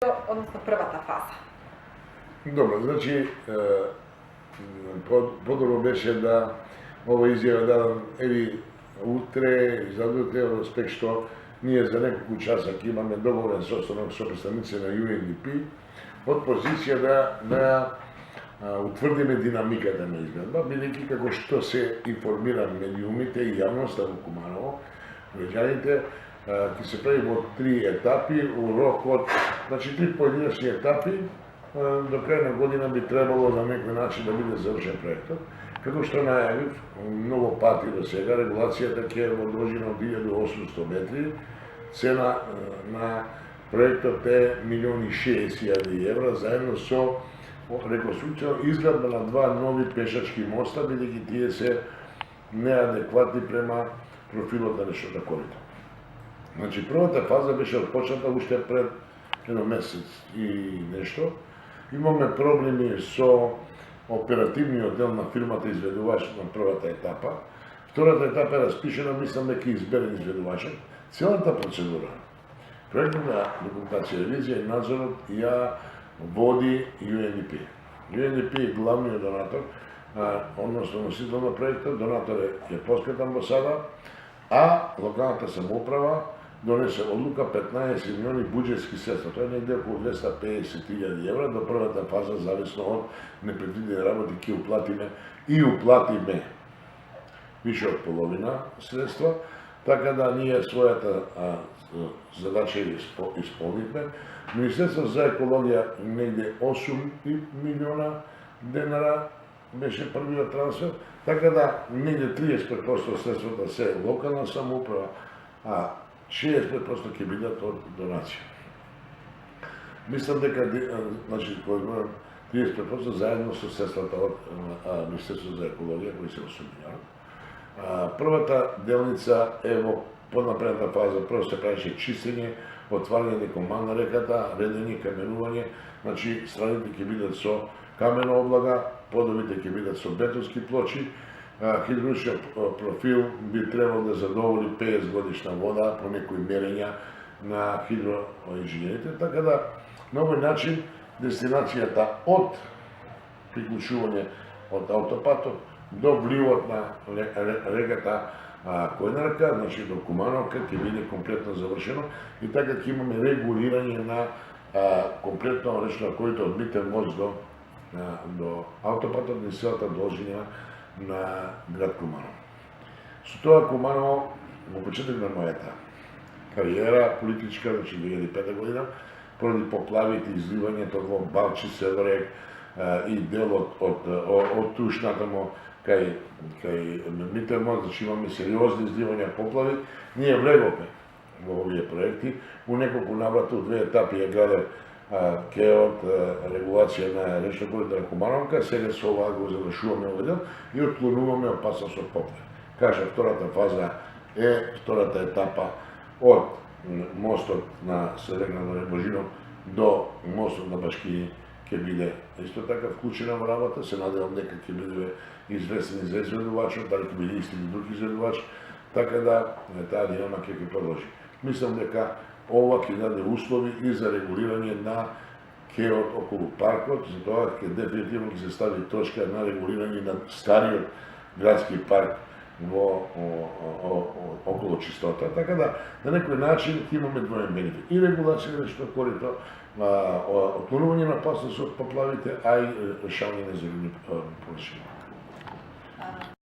odnosno првата фаза? Добро, значи, подобро беше да ова изјава дадам еви утре и задутре, респект што ние за неколку часа ќе имаме договорен состанок со представници на UNDP од позиција да утврдиме динамиката на изградба, бидејќи како што се информира медиумите и јавноста во Куманово, граѓаните, ќе се прави во 3 етапи, у рок од, значи 3 поединечни етапи, до крај на година би требало на некој начин да биде завршен проектот. Како што најавив многу пати до сега, регулацијата ќе е во должина од 1800 метри, цена на проектот е 1.060.000 евра, заедно со реконструкција изградба на 2 нови пешачки моста, бидејќи тие се неадекватни према профилот на речното корито. Значи, првата фаза беше отпочната уште пред еден месец и нешто. Имаме проблеми со оперативниот дел на фирмата изведувач на првата етапа. Втората етапа е распишена, мислам дека изберен изведувачот. Целата процедура, проектна документација, ревизија и надзорот ја води UNDP. UNDP е главниот донатор, односно носител на проектот, донатор е поскатан во сада, а локалната самоуправа донесе одлука 15 милиони буџетски средства. Тоа е негде околу 250.000 евра до првата фаза, зависно од непредвидени работи, ќе уплатиме више од половина средства, така да ние својата задача исполнивме. Министерството за екологија негде 8 милиона денара беше првиот трансфер, така да негде 35% средствата се локална самоуправа, а 60% ќе бидат од донација. Мислам дека, значи, 30% заедно со средствата од Министерството за екологија кои се осумњават. Првата делница е во поднапредната фаза, прво се правеше чистење, отварање декоман на реката, редење, каменување, значи страните ќе бидат со камена облага, подовите ќе бидат со бетонски плочи, хидравличниот профил би требало да задоволи 50 годишна вода по некои мерења на хидроинженерите, така да на овој начин дестинацијата од приклучување од аутопатот до вливот на реката Којнарка, значи до Кумановка, ќе биде комплетно завршено и така ќе имаме регулирање на комплетно речно којто од Митен мост до аутопатот на целата должина на град Куманово. Со тоа Куманово, во почеток на мојата кариера политичка, значи 2005 година, поради поплавите, изливањето во Балчи, Седорек и дел од туш натамо кај Митен мост, значи имаме сериозни изливања поплави, ние влеговме во овие проекти, у неколку наврати, у 2 етапи ја градев КЕО-от, регулација на речно корито на Кумановка, сега со ова го завршуваме овој дел и отклонуваме опасност од поплави. Кажа, втората фаза е втората етапа од мостот на Седегна на Ребожино до мостот на Башкини ќе биде исто така вклучена во работа, се надевам дека ќе биде известен за изведувачот, дали ќе биде исти или друг изведувач, така да таа динамика ќе продолжи. Мислам дека ова ќе даде услови и за регулирање на КЕО-от околу паркот, затоа ќе дефинитивно ќе се стави точка на регулирање на стариот градски парк во околу чистота, така да на некој начин ќе имаме двоен бенефит. И регулација на речното корито, отклонување на опасност од поплавите, а и решавање на зелени површини.